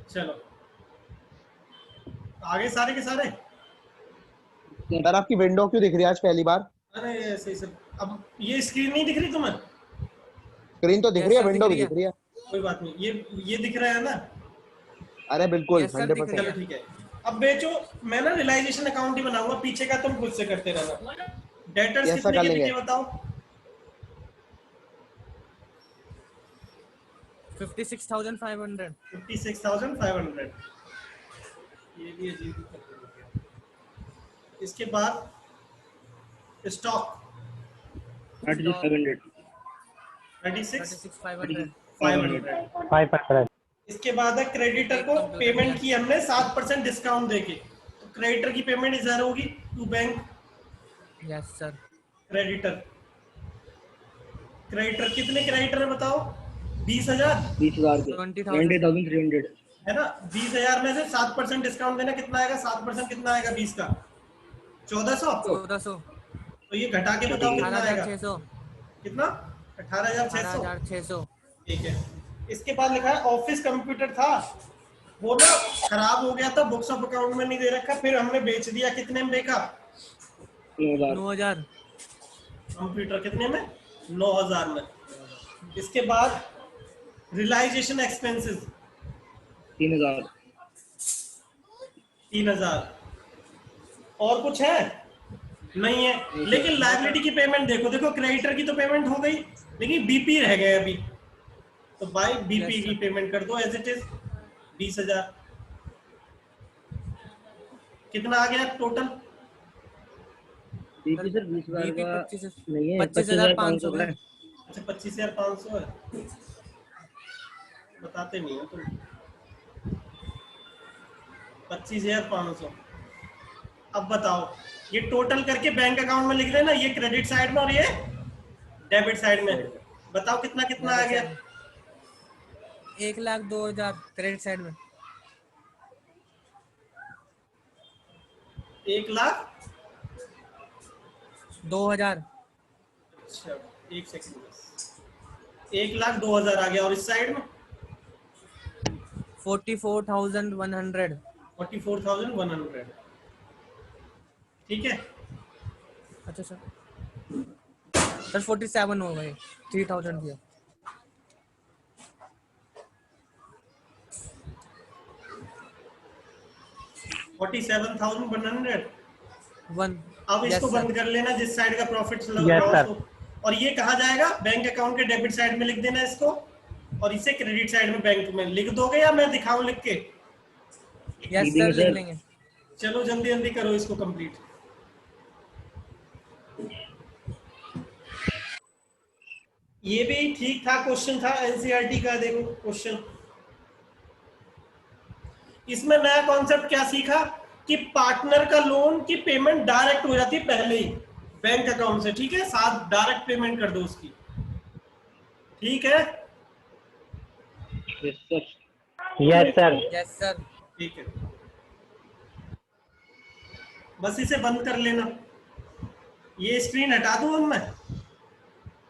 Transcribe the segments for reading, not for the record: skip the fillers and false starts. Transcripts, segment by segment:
चलो आगे सारे के सारे। सर आपकी विंडो क्यों दिख रही है आज पहली बार? अरे ऐसे ही सब। अब ये स्क्रीन नहीं दिख रही तुम्हें? स्क्रीन तो दिख यस रही है, सर दिख विंडो भी रही है। दिख रही है। कोई बात नहीं, ये दिख रहा है ना? अरे बिल्कुल यस सर दिख रही 100%। चलो है। ठीक है। अब बेचो, मैं ना रियलाइजेशन अकाउंट ही बनाऊंगा, पीछे का तुम खुद से करते रहना। डेटर्स ऐसा कितने कर के लेंगे। दिखे बताओ? 56,500। 56,500। ये भी अजीब ही कर दिया। इसके बाद स्टॉक स्टॉक 36 36,500। 500। 500। इसके बाद है क्रेडिटर एक को कंप्यूटर पेमेंट यस। की हमने 7% डिस्काउंट देके, तो क्रेडिटर की पेमेंट इस तरह होगी to bank. Yes sir. Creditor creditor कितने क्रेडिटर है बताओ? 20,000 20,000 के 20,000 सर। 20,300। है ना? 20,000 में से 7% डिस्काउंट देना, कितना आएगा? 7% कितना आएगा 20 का? 1400। 1400। तो ये घटा के अच्छा बताओ ठीक है। कितना आएगा? 18,600। कितना? 18,600। 18,600। ठीक है। इसके बाद लिखा है ऑफिस कंप्यूटर था, वो ना खराब हो गया था, बुक्स ऑफ अकाउंट में नहीं दे रखा, फिर हमने बेच दिया। कितने में बेचा? 9,000। 9,000। कंप्यूटर कितने में? 9,000 में। इसके बाद रियलाइजेशन एक्सपेंसेस 3,000। 3,000। और कुछ है? नहीं है। लेकिन लायबिलिटी की पेमेंट देखो, देखो क्रेडिटर की तो पेमेंट हो गई, लेकिन बीपी रह गए अभी, तो बाई बीपी यस की सर। पेमेंट कर दो एज इट इज। 20,000। कितना आ गया टोटल? बीपी सर 20,000 बीपी का 25 नहीं है, 25,500 25,500 का है। है। अच्छा 25,500 है। बताते नहीं हो तुम। 25,500। अब बताओ, ये टोटल करके बैंक अकाउंट में लिख देना, ये क्रेडिट साइड में और ये डेबिट साइड में। बताओ कितना कितना आ डेबिट गया? साइड में 1,02,000 क्रेडिट साइड में। 1,00,000। 2,000। अच्छा, एक सेकंड बस। 1,02,000 आ गया, और इस साइड में 44,100। 44,100। ठीक है। अच्छा सर। सर 47 हो गए। 3,000 दिया। 47,100। 1। अब इसको यस बंद सर। कर लेना, जिस साइड का प्रॉफिट Yes, लॉस sir. हो। और ये कहा जाएगा? बैंक अकाउंट के डेबिट साइड में लिख देना इसको, और इसे क्रेडिट साइड में बैंक में लिख दोगे, या मैं दिखाऊं लिख के? यस देंगे सर लिख सर। लेंगे। चलो जल्दी जल्दी करो इसको कंप्लीट। ये भी ठीक ठाक क्वेश्चन था एनसीईआरटी का। देखो क्वेश्चन, इसमें नया कॉन्सेप्ट क्या सीखा कि पार्टनर का लोन की पेमेंट डायरेक्ट हो जाती है पहले ही बैंक अकाउंट से। ठीक है, साथ डायरेक्ट पेमेंट कर दो उसकी। ठीक है। Yes sir. Yes sir. Yes sir. ठीक है, बस इसे बंद कर लेना। ये स्क्रीन हटा दूं अब मैं?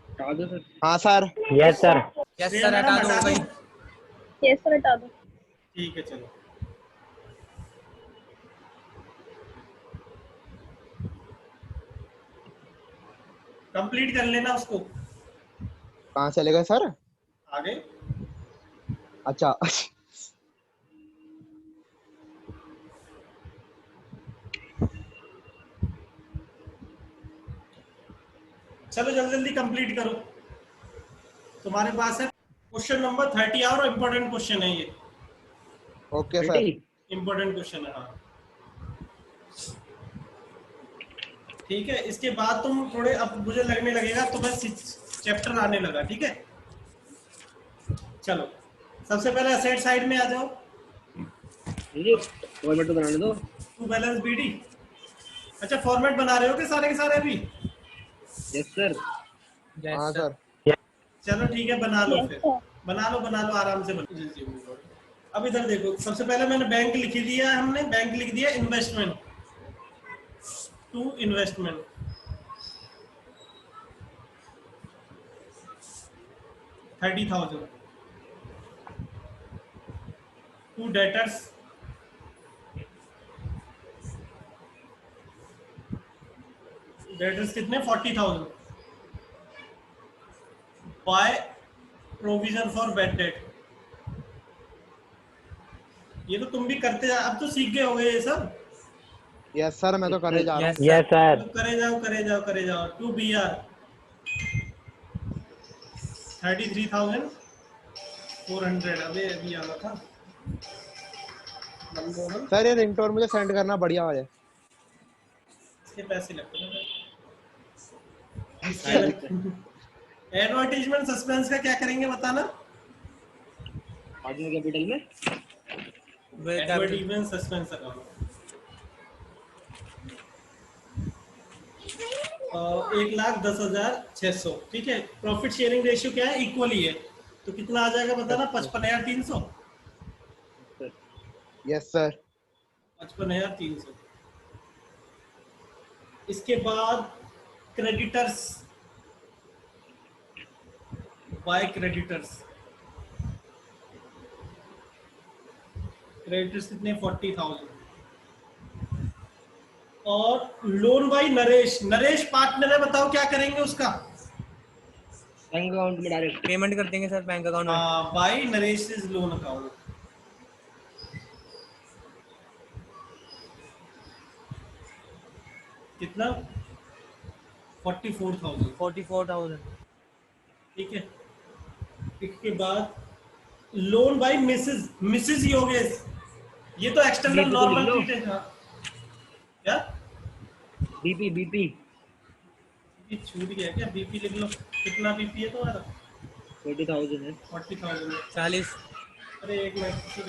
हटा दो सर। हाँ sir. Yes sir. Yes Shreya sir madam हटा दो हटा हो दूं? गई। यस सर हटा दो। ठीक है चलो। कंप्लीट कर लेना उसको। कहाँ चले गए सर? आगे अच्छा चलो जल्दी जल्दी कंप्लीट करो। तुम्हारे पास है क्वेश्चन नंबर 30 और इम्पोर्टेंट क्वेश्चन है ये। Okay sir. इम्पोर्टेंट क्वेश्चन है, हाँ। ठीक है, इसके बाद तुम थोड़े, अब मुझे लगने लगेगा तुम्हें चैप्टर आने लगा। ठीक है, चलो सबसे पहले असेट साइड में आ जाओ। ये फॉर्मेट तो बनाने दो। To balance BD. अच्छा फॉर्मेट बना रहे हो कि सारे के सारे अभी? Yes sir. यस हाँ सर। सर। चलो ठीक है, बना लो यस फिर। सर। बना लो आराम से बना। अब इधर देखो, सबसे पहले मैंने बैंक लिख दिया, हमने बैंक लिख दिया investment to investment. 30,000 to debtors, debtors कितने 40,000, by provision for bad debt. ये तो तुम भी करते जा, अब तो सीख गए होगे ये सब। यस सर, मैं तो करे जा रहा यस हूँ। Yes sir. तो करे जाओ करे जाओ करे जाओ। टू बी आर 33,400, अबे अभी आना था। मनमोहन, सर ये रिंगटोन मुझे सेंड करना, बढ़िया है। इसके पैसे लगते हैं। इसके एडवर्टीजमेंट सस्पेंस का क्या करेंगे बताना। पार्टनर कैपिटल में एडवर्टीजमेंट सस्पेंस अकाउंट 1,10,600, ठीक है। प्रॉफिट शेयरिंग रेशियो क्या है, इक्वल ही है, तो कितना आ जाएगा बताना। 55,300, यस सर। 55,300। इसके बाद क्रेडिटर्स, बाय क्रेडिटर्स, क्रेडिटर्स कितने 40,000। और loan by Naresh, Naresh partner है, बताओ क्या करेंगे उसका। बैंक अकाउंट में डायरेक्ट पेमेंट कर देंगे सर बैंक अकाउंट में। By Naresh is loan account. कितना 44,000, 44,000। ठीक है। इसके बाद loan by Mrs, Mrs Yogesh, ये तो एक्सटर्नल ये तो नॉर्मल लिख लो। ट्रीट है। हाँ क्या बीपी बीपी ये छूट गया क्या, बीपी लिख लो। कितना बीपी है तुम्हारा, 40,000 है। 40,000 है। 40। अरे एक मिनट किसी को,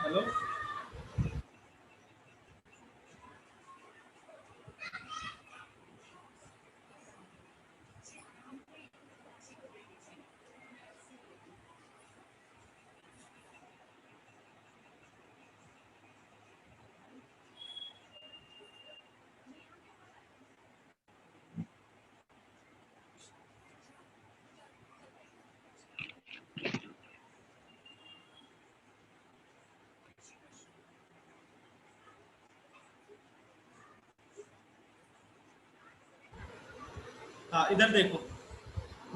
हेलो हाँ इधर देखो,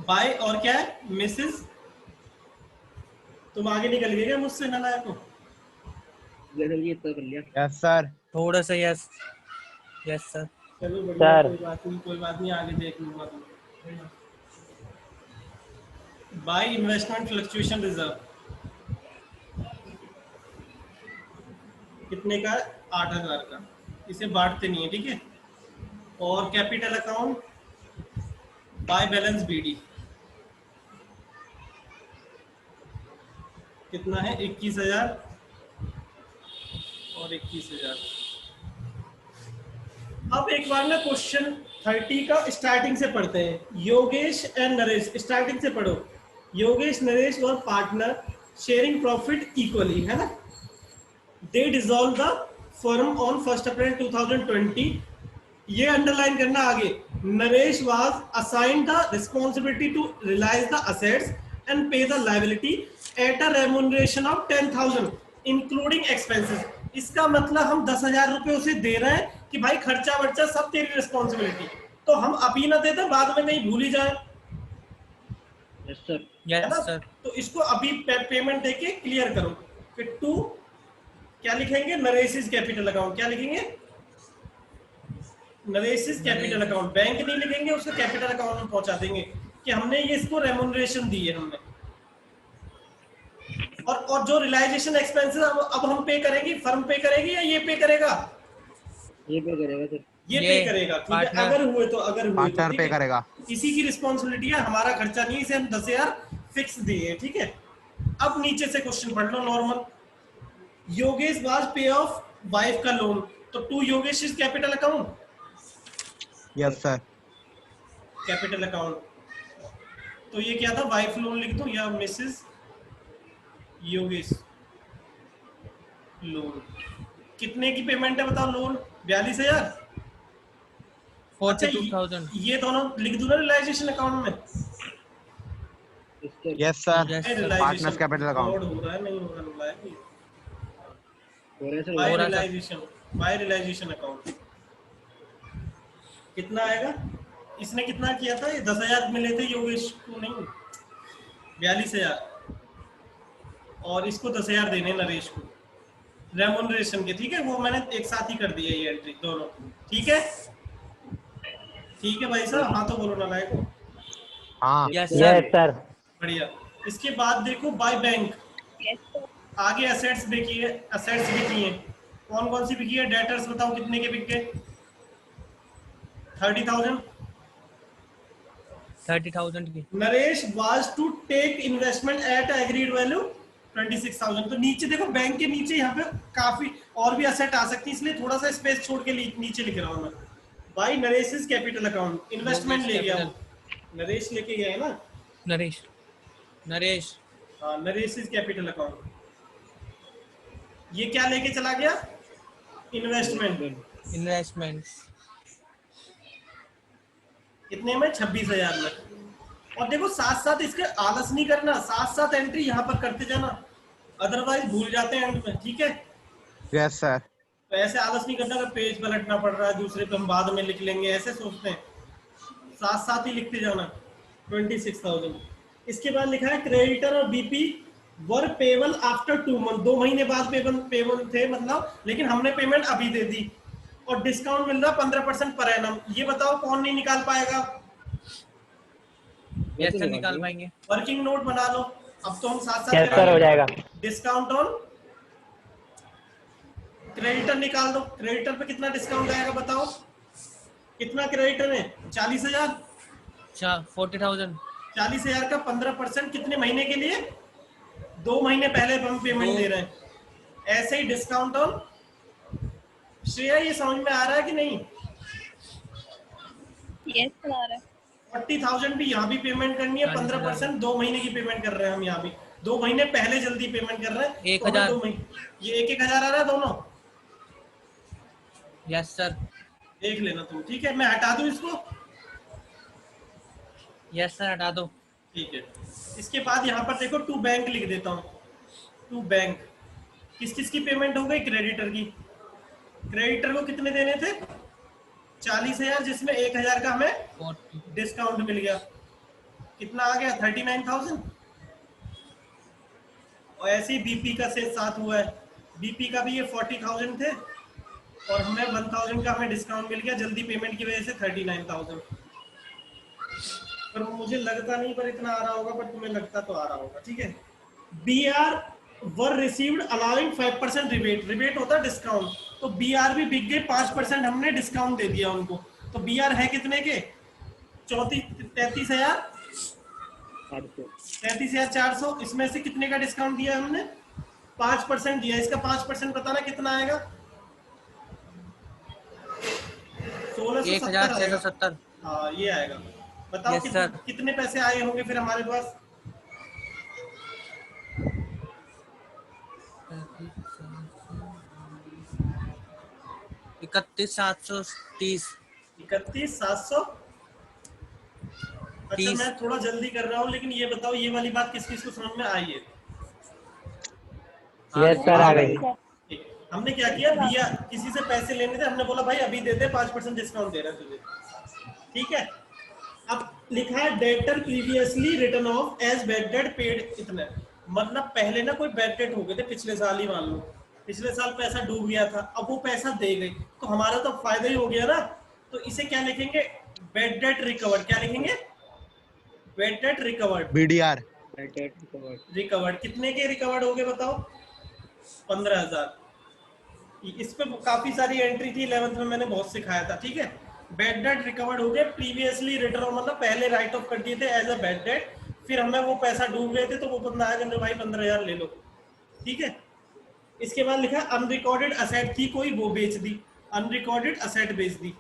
बाय और क्या है मिसेस। तुम आगे निकल गए क्या मुझसे, नालायक हो। जैसे ये इतना कर लिया। Yes sir. थोड़ा सा यस। Yes sir. चलो बढ़िया, सर। कोई बात नहीं, आगे देख लूंगा तुम। बाय इन्वेस्टमेंट फ्लक्चुएशन रिजर्व कितने का है, 8,000 का, इसे बांटते नहीं है, ठीक है। और capital account by balance BD कितना है 21,000 और 21,000। अब एक बार ना क्वेश्चन 30 का स्टार्टिंग से पढ़ते हैं। योगेश एंड नरेश, स्टार्टिंग से पढ़ो। योगेश नरेश और पार्टनर शेयरिंग प्रॉफिट इक्वली, है ना। They dissolve the firm on 1 April 2020। ये अंडरलाइन करना आगे। Naresh was assigned the responsibility to realise the assets and pay the liability at a remuneration of 10,000 including expenses. इसका मतलब हम 10,000 रुपए उसे दे रहे हैं कि भाई खर्चा वर्चा सब तेरी रिस्पॉन्सिबिलिटी। तो हम अभी ना देते, बाद में कहीं भूल ही जाए, यस सर। है यस ना। सर। तो इसको अभी पेमेंट देके क्लियर करो। फिर टू क्या लिखेंगे, नरेशिस कैपिटल अकाउंट। क्या लिखेंगे, नरेशिस कैपिटल अकाउंट। बैंक नहीं लिखेंगे, उसको कैपिटल अकाउंट में पहुंचा देंगे कि हमने ये इसको रेम्यूनरेशन दी है हमने। और जो रियलाइजेशन एक्सपेंसेस अब हम पे करेंगे, फर्म पे करेगी या ये पे करेगा, ये पे करेगा सर। ये पे करेगा, ठीक है। partner। अगर हुए तो पार्टनर ठीक पे है? करेगा। इसी की रिस्पॉन्सिबिलिटी है, हमारा खर्चा नहीं। इसे हम 10,000 फिक्स दिए, ठीक है। अब नीचे से क्वेश्चन पढ़ लो normal. Yogesh was pay off wife का लोन, तो to Yogesh is capital account, yes sir. Capital account. तो ये क्या था, वाइफ लोन लिख दो या मिसेस योगेश लोन। कितने की पेमेंट है बताओ, लोन 42,000। 42,000। ये दोनों लिख दूं ना रियलाइजेशन अकाउंट में। इसके yes sir Yes, sir. Partners capital account load हो रहा है, नहीं हो रहा है, हो रहे बाय हो रहा है, sir. रियलाइजेशन अकाउंट कितना आएगा? इसने कितना किया था? ये 10,000 मिले थे योगेश को, नहीं 42,000, और इसको 10,000 देने नरेश को रेमोनरेशन के, ठीक है? वो मैंने एक साथ ही कर दिया ये एंट्री दोनों, ठीक है? ठीक है भाई साहब, हाँ तो बोलो ना लायक को। हाँ Yes, sir. सर बढ़िया। इसके बाद देखो बाय बैंक, आगे असेट्स देखिए, असेट्स बिकी हैं, कौन कौन सी बिकी है? डेटर्स बताओ कितने के बिक गए? 30,000। 30,000 की. Naresh was to take investment at agreed value 26,000। तो नीचे देखो, बैंक के नीचे यहाँ पे काफी और भी असेट आ सकती है, इसलिए थोड़ा सा स्पेस छोड़ के नीचे लिख रहा हूँ मैं। By Naresh capital account, investment ले गया वो, नरेश लेके गया है ना? नरेश. हाँ, नरेश कैपिटल अकाउंट, ये क्या लेके चला गया? इन्वेस्टमेंट। Investments. कितने में? 26,000 में। और देखो साथ साथ इसके आलस नहीं करना, साथ साथ एंट्री यहाँ पर करते जाना, अदरवाइज भूल जाते हैं एंड में, ठीक है? यस सर तो ऐसे आलस नहीं करना कि पेज पलटना पड़ रहा है, दूसरे पे हम बाद में लिख लेंगे, ऐसे सोचते हैं। साथ साथ ही लिखते जाना। 26,000। इसके बाद लिखा है क्रेडिटर और बीपी वर पेबल आफ्टर 2 मंथ, 2 महीने बाद पेबल थे मतलब, लेकिन हमने पेमेंट अभी दे दी, और डिस्काउंट मिल रहा 15% पर एनम। ये बताओ कौन नहीं निकाल पाएगा? Yes, sir. निकाल पाएंगे. वर्किंग नोट बना लो। अब तो हम साथ साथ यस सर हो जाएगा डिस्काउंट ऑन क्रेडिटर निकाल दो। क्रेडिटर पे कितना डिस्काउंट आएगा बताओ? कितना क्रेडिटर है? 40,000। 40,000. 40,000 का 15% कितने महीने के लिए? 2 महीने पहले हम पेमेंट दे रहे हैं। ऐसे ही डिस्काउंट ऑन, श्रेया ये समझ में आ रहा है कि नहीं? यस सर आ रहा है। 40,000 भी यहाँ भी पेमेंट करनी है, 15% 2 महीने की पेमेंट कर रहे हैं हम यहाँ भी, 2 महीने पहले जल्दी पेमेंट कर रहे हैं। 1,000 ये 1,000 आ रहा है दोनों। Yes, sir. देख लेना तुम, ठीक है? मैं हटा दूं इसको? Yes, sir. हटा दो. ठीक है। इसके बाद यहाँ पर देखो टू बैंक लिख देता हूँ। टू बैंक किस किस की पेमेंट हो गई? क्रेडिटर की। क्रेडिटर को कितने देने थे? 40,000, जिसमें 1,000 का हमें 40. डिस्काउंट मिल गया। कितना आ गया? 39,000। और ऐसे ही बीपी का से साथ हुआ है, बीपी का भी ये 40,000 थे, और हमें 1,000 का हमें डिस्काउंट मिल गया जल्दी पेमेंट की वजह से, 39,000। पर मुझे लगता नहीं पर इतना आ रहा होगा, पर तुम्हें लगता तो आ रहा होगा, ठीक है? B R were received allowing 5% rebate, rebate होता है डिस्काउंट, तो बी आर भी बिक गए, 5% हमने डिस्काउंट दे दिया उनको। तो बी आर है कितने के? 33,400। इसमें से कितने का डिस्काउंट दिया हमने? 5% दिया। इसका 5% बताना कितना आएगा? 1,670 आएगा। 1,670. हाँ ये आएगा। बताओ Yes, sir. कितने पैसे आए होंगे फिर हमारे पास? 31,730. 31,700। अच्छा मैं थोड़ा जल्दी कर रहा हूँ, लेकिन ये बताओ ये वाली बात किस किस को समझ में आई है? यस सर आ गई ठीक। हमने क्या किया? दिया, किसी से पैसे लेने थे, हमने बोला भाई अभी दे दे, 5% डिस्काउंट दे रहा है तुझे, ठीक है? अब लिखा है debtor previously written off as bad debt paid इतने, मतलब पहले ना कोई बैड डेट हो गए थे पिछले साल ही, मान लो पिछले साल पैसा डूब गया था, अब वो पैसा दे गई तो हमारा तो फायदा ही हो गया ना। तो इसे क्या लिखेंगे? Bad debt recovered. क्या लिखेंगे? Bad debt recovered. BDR recovered कितने के रिकवर्ड हो गए बताओ? 15,000। इस पे काफी सारी एंट्री थी, 11th में मैंने बहुत सिखाया था, ठीक है? बैड डेट रिकवर्ड हो गए, प्रीवियसली रिटर्न मतलब पहले राइट ऑफ कर दिए थे एज अ बैड डेट, फिर हमें वो पैसा डूब गए थे तो वो बंदा आया भाई 15,000 ले लो, ठीक है? इसके बाद लिखा अनरिकॉर्डेड असेट थी कोई, वो बेच दी, अनरिकॉर्डेड असेट बेच दी।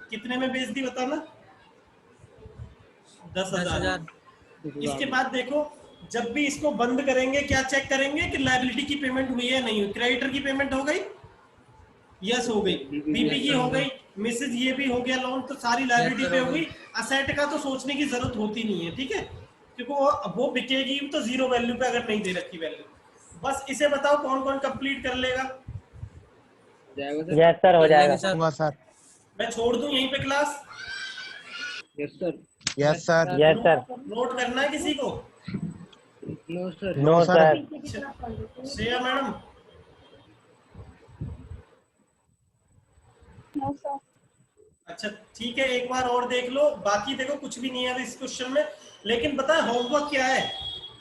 कितने में बेच दी बताना? 10,000। इसके बाद देखो जब भी इसको बंद करेंगे क्या चेक करेंगे कि लायबिलिटी की पेमेंट हुई है नहीं हुई। क्रेडिटर की पेमेंट हो गई? यस हो गई। बीपी की हो गई, मिसेज ये भी हो गया लोन, तो सारी लायबिलिटी पे हो गई। असेट का तो सोचने की जरूरत होती नहीं है, ठीक है? क्योंकि वो बिकेगी तो जीरो वैल्यू पे अगर नहीं दे रखी वैल्यू। बस इसे बताओ कौन कौन कंप्लीट कर लेगा। जाएगा सर। यस सर, हो जाएगा। सर होगा सर। मैं छोड़ दूं यहीं पे class. Yes sir. Yes sir. Yes sir. Note करना है किसी को? No sir. No sir. Shreya madam. No sir. अच्छा ठीक है, एक बार और देख लो। बाकी देखो कुछ भी नहीं है इस क्वेश्चन में, लेकिन पता है होमवर्क क्या है?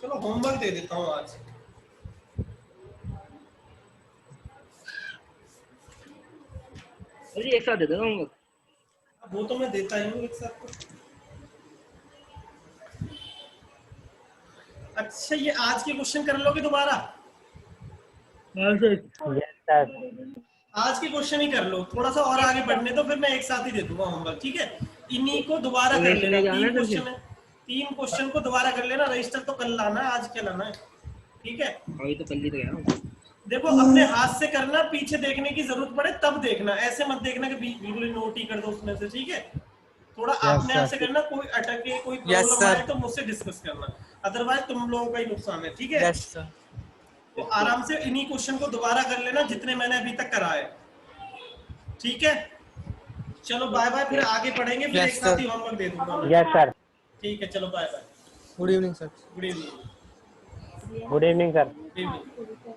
चलो होमवर्क दे देता हूँ आज। अरे एक साथ दे दो ना हम। वो तो मैं देता ही हूँ एक साथ तो। अच्छा ये आज के क्वेश्चन कर लोगे दोबारा? हाँ सर। Yes sir. आज के क्वेश्चन ही कर लो, थोड़ा सा और आगे बढ़ने दो, फिर मैं एक साथ ही दे दूंगा होमवर्क, ठीक है? इन्हीं को दोबारा कर लेना। 3 क्वेश्चन है, 3 क्वेश्चन को दोबारा कर लेना। रजिस्टर तो कल लाना है, आज क्या लाना है, ठीक है? अभी तो कल ही तो गया। देखो अपने हाथ से करना, पीछे देखने की जरूरत पड़े तब देखना, ऐसे मत देखना कि बिल्कुल नोट ही कर दो उसमें से, ठीक है? थोड़ा अपने आप से करना, कोई अटके कोई प्रॉब्लम sir. आए तो मुझसे डिस्कस करना, अदरवाइज तुम लोगों का ही नुकसान है, ठीक है? Yes sir. तो आराम से इन्हीं क्वेश्चन को दोबारा कर लेना जितने मैंने अभी तक कराए, ठीक है? चलो बाय बाय, फिर आगे पढ़ेंगे, फिर Yes, एक साथ sir. ही होमवर्क दे दूंगा मैं। Yes sir. ठीक है चलो bye bye, good evening sir. Good evening. Good evening sir. Good evening.